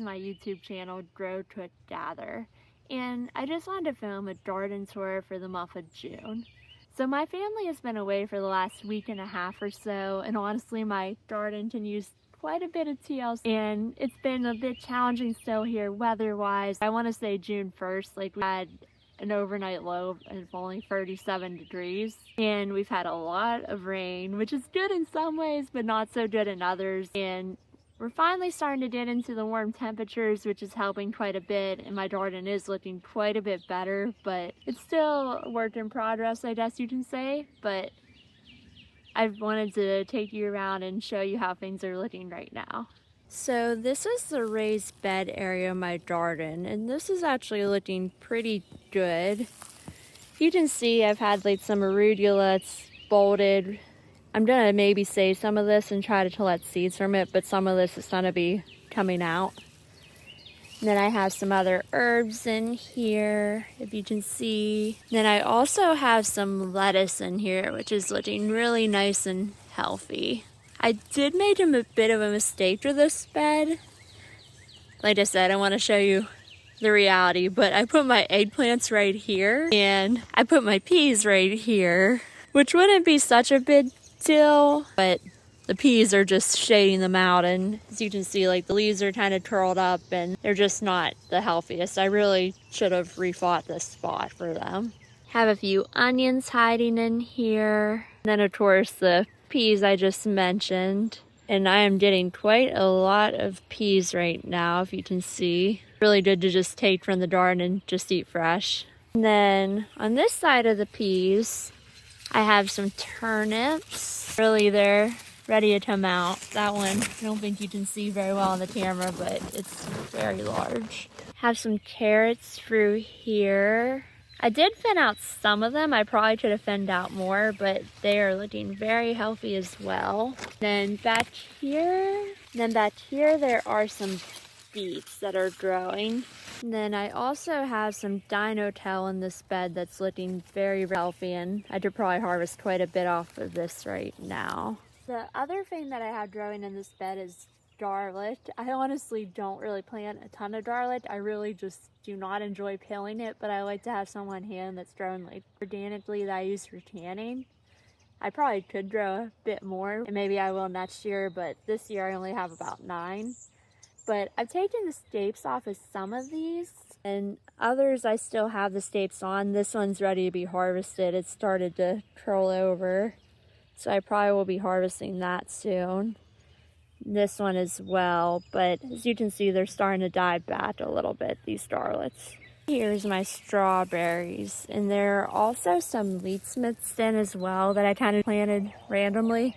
my YouTube channel, Grow to Gather, and I just wanted to film a garden tour for the month of June. So my family has been away for the last week and a half or so, and honestly my garden can use quite a bit of TLC, and it's been a bit challenging still here weather-wise. I want to say June 1st, like we had an overnight low of only 37 degrees, and we've had a lot of rain, which is good in some ways but not so good in others, and we're finally starting to get into the warm temperatures, which is helping quite a bit, and my garden is looking quite a bit better, but it's still a work in progress, I guess you can say. But I wanted to take you around and show you how things are looking right now. So this is the raised bed area of my garden, and this is actually looking pretty good. You can see I've had like some arugula that's bolted. I'm gonna maybe save some of this and try to collect seeds from it, but some of this is gonna be coming out. And then I have some other herbs in here, if you can see. Then I also have some lettuce in here, which is looking really nice and healthy. I did make a bit of a mistake with this bed. Like I said, I want to show you the reality, but I put my eggplants right here and I put my peas right here, which wouldn't be such a big deal, but the peas are just shading them out, and as you can see, like the leaves are kind of curled up and they're just not the healthiest. I really should have refought this spot for them. Have a few onions hiding in here, and then of course the peas I just mentioned, and I am getting quite a lot of peas right now, if you can see. Really good to just take from the garden and just eat fresh. And then on this side of the peas I have some turnips. Really, they're ready to come out. That one, I don't think you can see very well on the camera, but it's very large. Have some carrots through here. I did thin out some of them. I probably could have thinned out more, but they are looking very healthy as well. Then back here there are some beets that are growing. And then I also have some dino tail in this bed that's looking very healthy, and I could probably harvest quite a bit off of this right now. The other thing that I have growing in this bed is garlic. I honestly don't really plant a ton of garlic. I really just do not enjoy peeling it, but I like to have some on hand that's grown like organically that I use for canning. I probably could grow a bit more, and maybe I will next year, but this year I only have about 9. But I've taken the stapes off of some of these, and others I still have the stapes on. This one's ready to be harvested. It started to curl over, so I probably will be harvesting that soon. This one as well, but as you can see, they're starting to die back a little bit, these garlics. Here's my strawberries, and there are also some leeks mixed in as well that I kind of planted randomly,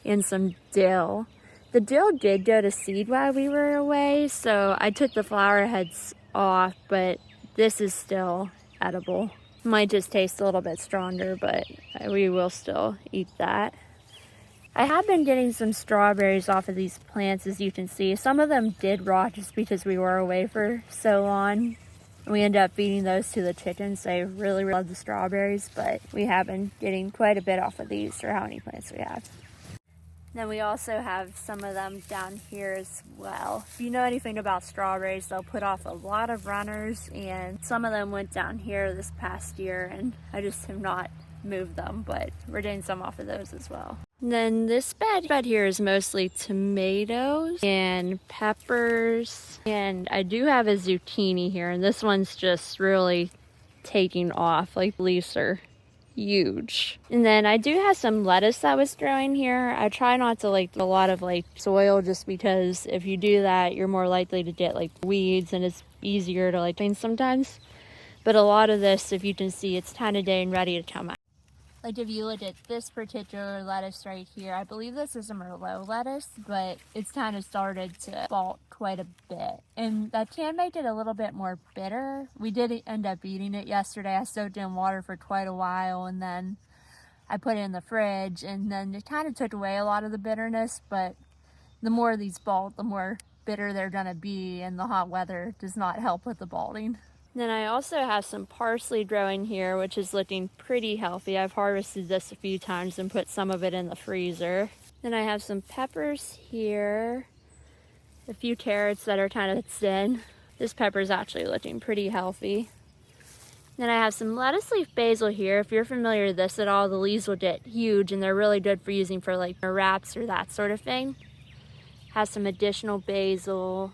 and some dill. The dill did go to seed while we were away, so I took the flower heads off, but this is still edible. Might just taste a little bit stronger, but we will still eat that. I have been getting some strawberries off of these plants, as you can see. Some of them did rot just because we were away for so long. We ended up feeding those to the chickens. They really love the strawberries, but we have been getting quite a bit off of these for how many plants we have. Then we also have some of them down here as well. If you know anything about strawberries, they'll put off a lot of runners, and some of them went down here this past year, and I just have not moved them, but we're getting some off of those as well. And then this bed here is mostly tomatoes and peppers, and I do have a zucchini here, and this one's just really taking off. Like, leaves are huge. And then I do have some lettuce that was growing here. I try not to like a lot of like soil, just because if you do that, you're more likely to get like weeds, and it's easier to like clean sometimes. But a lot of this, if you can see, it's kind of getting ready to come out. Like if you look at this particular lettuce right here, I believe this is a Merlot lettuce, but it's kind of started to bolt quite a bit. And that can make it a little bit more bitter. We did end up eating it yesterday. I soaked it in water for quite a while, and then I put it in the fridge, and then it kind of took away a lot of the bitterness, but the more these bolt, the more bitter they're gonna be, and the hot weather does not help with the bolting. Then I also have some parsley growing here, which is looking pretty healthy. I've harvested this a few times and put some of it in the freezer. Then I have some peppers here. a few carrots that are kind of thin. This pepper is actually looking pretty healthy. Then I have some lettuce leaf basil here. If you're familiar with this at all, the leaves will get huge and they're really good for using for like wraps or that sort of thing. Have some additional basil,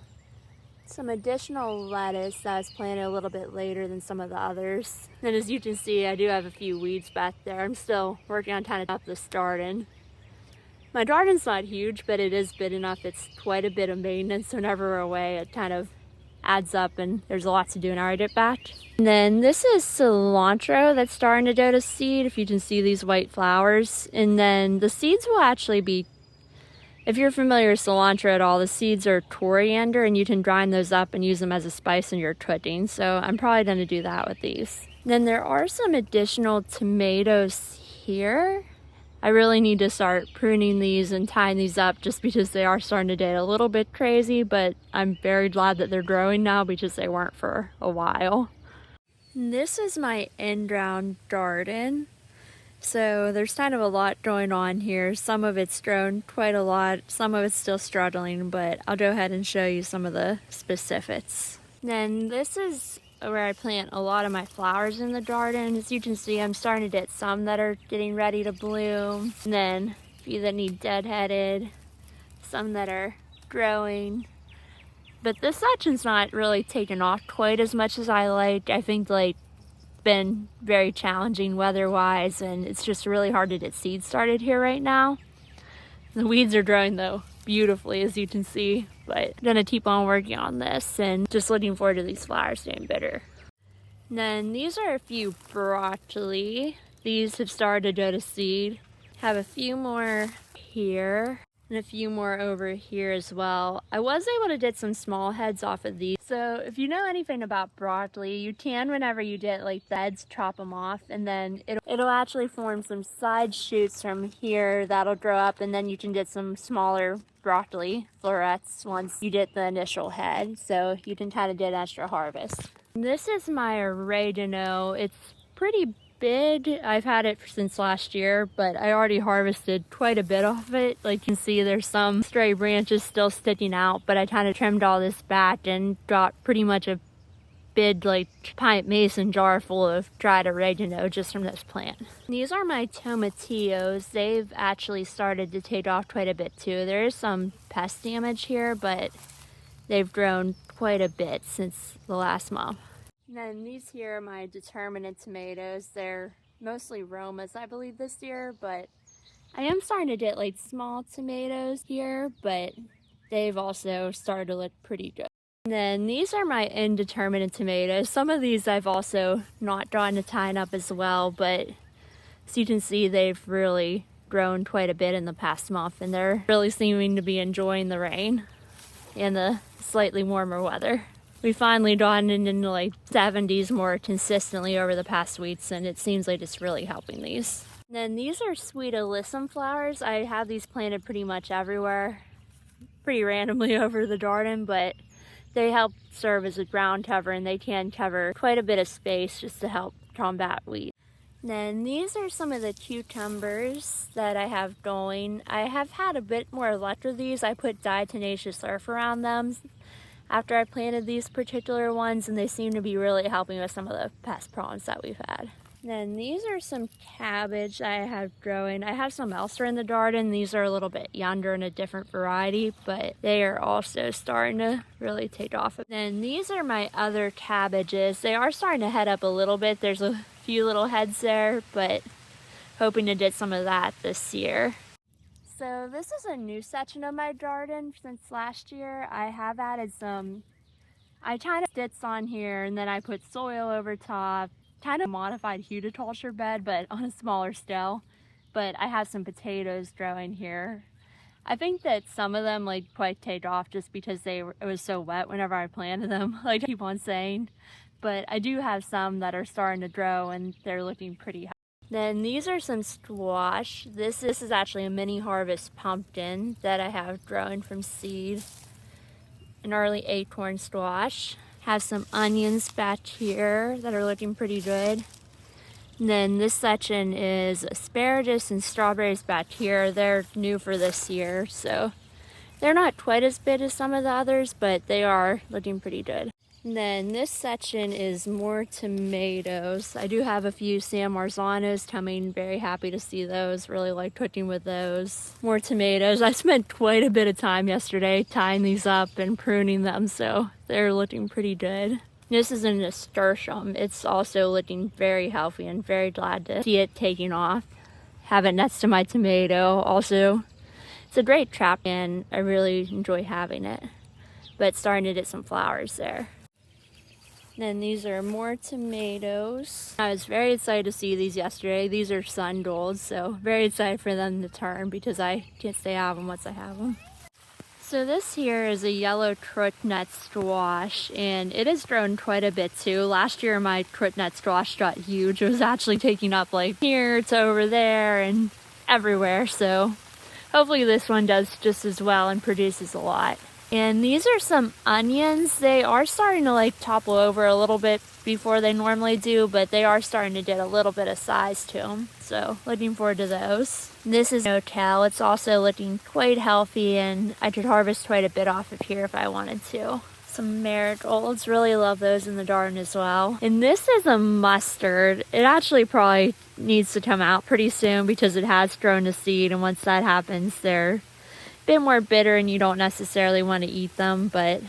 some additional lettuce that was planted a little bit later than some of the others. And as you can see, I do have a few weeds back there. I'm still working on trying to up this garden. My garden's not huge, but it is big enough. It's quite a bit of maintenance. Whenever we're away, it kind of adds up and there's a lot to do when I get back. And then this is cilantro that's starting to go to seed, if you can see these white flowers. And then the seeds will actually be, if you're familiar with cilantro at all, the seeds are coriander and you can grind those up and use them as a spice in your cooking. So I'm probably going to do that with these. Then there are some additional tomatoes here. I really need to start pruning these and tying these up just because they are starting to get a little bit crazy, but I'm very glad that they're growing now because they weren't for a while. And this is my in-ground garden. So there's kind of a lot going on here. Some of it's grown quite a lot, some of it's still struggling, but I'll go ahead and show you some of the specifics. Then this is where I plant a lot of my flowers in the garden. As you can see, I'm starting to get some that are getting ready to bloom, and then a few that need deadheaded, some that are growing. But this section's not really taken off quite as much as I like. I think like been very challenging weather-wise, and it's just really hard to get seeds started here right now. The weeds are growing though beautifully, as you can see, but I'm gonna keep on working on this and just looking forward to these flowers getting better. And then these are a few broccoli. These have started to go to seed. Have a few more here and a few more over here as well. I was able to get some small heads off of these. So if you know anything about broccoli, you can, whenever you get like the heads, chop them off, and then it'll actually form some side shoots from here that'll grow up, and then you can get some smaller broccoli florets once you get the initial head, so you can kind of get an extra harvest. This is my oregano. It's pretty big. I've had it since last year, but I already harvested quite a bit of it. Like you can see, there's some stray branches still sticking out, but I kind of trimmed all this back and got pretty much a big like pint mason jar full of dried oregano just from this plant. These are my tomatillos. They've actually started to take off quite a bit too. There is some pest damage here, but they've grown quite a bit since the last month. And then these here are my determinate tomatoes. They're mostly Romas, I believe, this year, but I am starting to get like small tomatoes here, but they've also started to look pretty good. And then these are my indeterminate tomatoes. Some of these I've also not gotten to tying up as well, but as you can see, they've really grown quite a bit in the past month, and they're really seeming to be enjoying the rain and the slightly warmer weather. We finally gotten into like 70s more consistently over the past weeks, and it seems like it's really helping these. And then these are sweet alyssum flowers. I have these planted pretty much everywhere, pretty randomly over the garden, but they help serve as a ground cover, and they can cover quite a bit of space just to help combat weeds. And then these are some of the cucumbers that I have going. I have had a bit more luck with these. I put diatomaceous earth around them after I planted these particular ones, and they seem to be really helping with some of the pest problems that we've had. Then these are some cabbage that I have growing. I have some elsewhere in the garden. These are a little bit younger and a different variety, but they are also starting to really take off. Then these are my other cabbages. They are starting to head up a little bit. There's a few little heads there, but hoping to get some of that this year. So this is a new section of my garden since last year. I have added some, I kind of stitched on here, and then I put soil over top, kind of modified horticulture bed, but on a smaller scale. But I have some potatoes growing here. I think that some of them like quite take off just because it was so wet whenever I planted them, like I keep on saying. But I do have some that are starting to grow, and they're looking pretty high. Then these are some squash. This is actually a mini harvest pumpkin that I have growing from seed. An early acorn squash. Have some onions back here that are looking pretty good. And then this section is asparagus and strawberries back here. They're new for this year, so They're not quite as big as some of the others, but they are looking pretty good. And then this section is more tomatoes. I do have a few San Marzanos coming. Very happy to see those. Really like cooking with those. More tomatoes. I spent quite a bit of time yesterday tying these up and pruning them, so they're looking pretty good. This is a nasturtium. It's also looking very healthy and very glad to see it taking off. Have it next to my tomato. Also, it's a great trap and I really enjoy having it. But it's starting to get some flowers there. Then these are more tomatoes. I was very excited to see these yesterday. These are sun golds, so very excited for them to turn because I can't stay out of them once I have them. So this here is a yellow crooknut squash, and it has grown quite a bit too. Last year my crooknut squash got huge. It was actually taking up like here to over there and everywhere, so hopefully this one does just as well and produces a lot. And these are some onions. They are starting to like topple over a little bit before they normally do, but they are starting to get a little bit of size to them. So looking forward to those. This is Kale. It's also looking quite healthy and I could harvest quite a bit off of here if I wanted to. Some marigolds, really love those in the garden as well. And this is a mustard. It actually probably needs to come out pretty soon because it has grown a seed, and once that happens they're bit more bitter and you don't necessarily want to eat them, but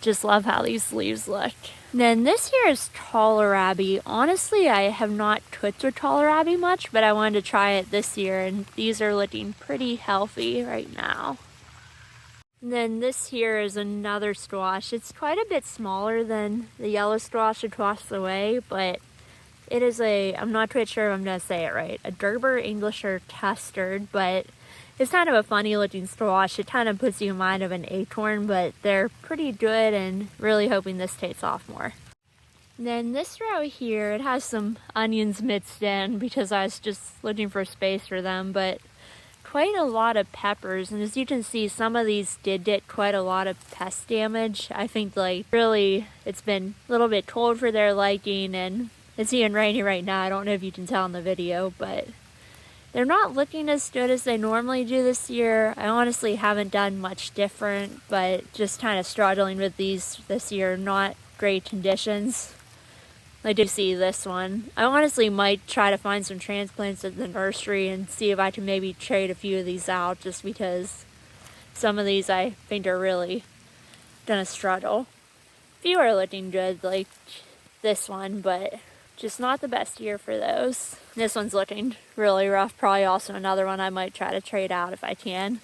just love how these leaves look. And then this here is kohlrabi. Honestly, I have not cooked with kohlrabi much, but I wanted to try it this year, and these are looking pretty healthy right now. And then this here is another squash. It's quite a bit smaller than the yellow squash across the way, but it is I'm not quite sure if I'm going to say it right, a Gerber Englisher custard, but it's kind of a funny looking squash. It kind of puts you in mind of an acorn, but they're pretty good and really hoping this takes off more. And then this row here, it has some onions mixed in because I was just looking for space for them, but quite a lot of peppers. And as you can see, some of these did get quite a lot of pest damage. I think like really it's been a little bit cold for their liking, and it's even rainy right now. I don't know if you can tell in the video, but they're not looking as good as they normally do this year. I honestly haven't done much different, but just kind of struggling with these this year. Not great conditions. I do see this one. I honestly might try to find some transplants at the nursery and see if I can maybe trade a few of these out, just because some of these I think are really gonna struggle. A few are looking good, like this one, but just not the best year for those. This one's looking really rough. Probably also another one I might try to trade out if I can.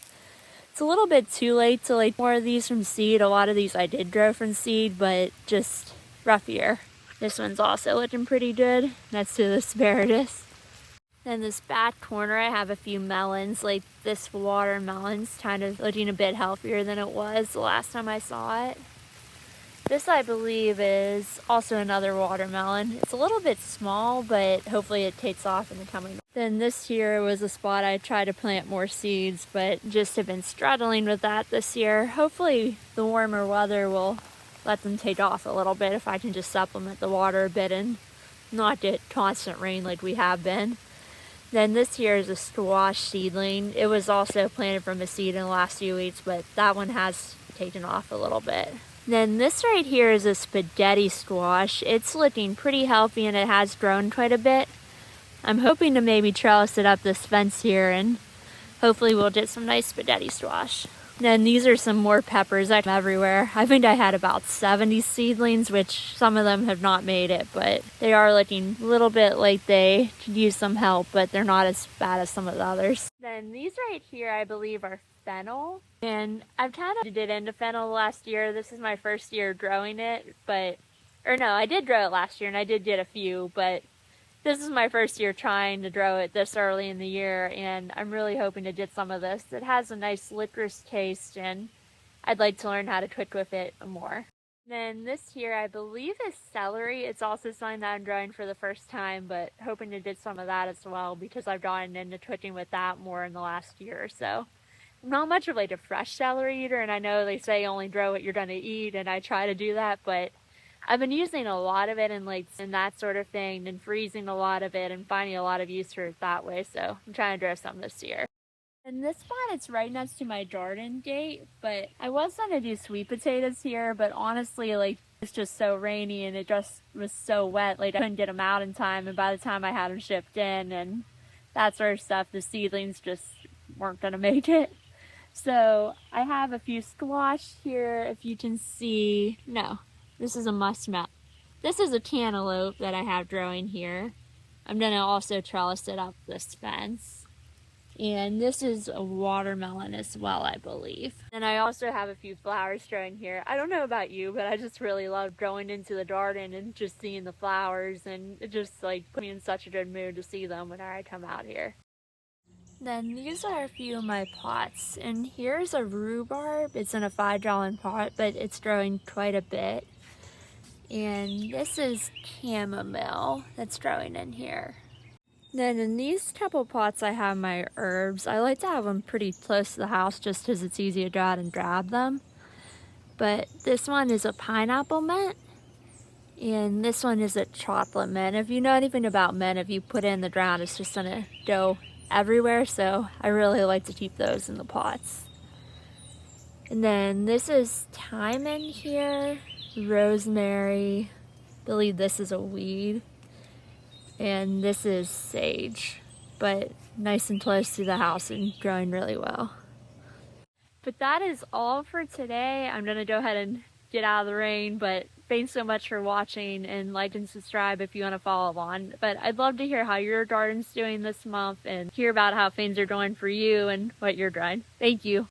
It's a little bit too late to like more of these from seed. A lot of these I did grow from seed, but just rough year. This one's also looking pretty good next to the asparagus. In this back corner I have a few melons. Like this watermelon's kind of looking a bit healthier than it was the last time I saw it. This, I believe, is also another watermelon. It's a little bit small, but hopefully it takes off in the coming. Then this here was a spot I tried to plant more seeds, but just have been struggling with that this year. Hopefully the warmer weather will let them take off a little bit if I can just supplement the water a bit and not get constant rain like we have been. Then this here is a squash seedling. It was also planted from a seed in the last few weeks, but that one has taken off a little bit. Then this right here is a spaghetti squash. It's looking pretty healthy and it has grown quite a bit. I'm hoping to maybe trellis it up this fence here and hopefully we'll get some nice spaghetti squash. Then these are some more peppers everywhere. I think I had about 70 seedlings, which some of them have not made it, but they are looking a little bit like they could use some help, but they're not as bad as some of the others. Then these right here I believe are fennel, and I've kind of did into fennel last year. This is my first year growing it, I did grow it last year and I did get a few, but this is my first year trying to grow it this early in the year, and I'm really hoping to get some of this. It has a nice licorice taste and I'd like to learn how to cook with it more. Then this here I believe is celery. It's also something that I'm growing for the first time, but hoping to get some of that as well because I've gotten into cooking with that more in the last year or so. I'm not much of like a fresh celery eater, and I know they say only grow what you're going to eat, and I try to do that, but I've been using a lot of it and that sort of thing, and freezing a lot of it and finding a lot of use for it that way, so I'm trying to grow some this year. In this spot, it's right next to my garden gate, but I was gonna do sweet potatoes here, but honestly, like, it's just so rainy and it just was so wet, like, I couldn't get them out in time, and by the time I had them shipped in and that sort of stuff, the seedlings just weren't gonna make it. So I have a few squash here, if you can see. No, this is a muskmelon. This is a cantaloupe that I have growing here. I'm gonna also trellis it up this fence. And this is a watermelon as well, I believe. And I also have a few flowers growing here. I don't know about you, but I just really love going into the garden and just seeing the flowers, and it just like put me in such a good mood to see them whenever I come out here. Then these are a few of my pots, and here's a rhubarb. It's in a 5-gallon pot, but it's growing quite a bit. And this is chamomile that's growing in here. Then in these couple pots I have my herbs. I like to have them pretty close to the house just because it's easy to go out and grab them. But this one is a pineapple mint, and this one is a chocolate mint. If you know anything about mint, if you put it in the ground, it's just gonna go everywhere, so I really like to keep those in the pots. And then this is thyme in here, rosemary, I believe this is a weed, and this is sage, but nice and close to the house and growing really well. But that is all for today. I'm gonna go ahead and get out of the rain, but thanks so much for watching, and like and subscribe if you want to follow along. But I'd love to hear how your garden's doing this month and hear about how things are going for you and what you're growing. Thank you.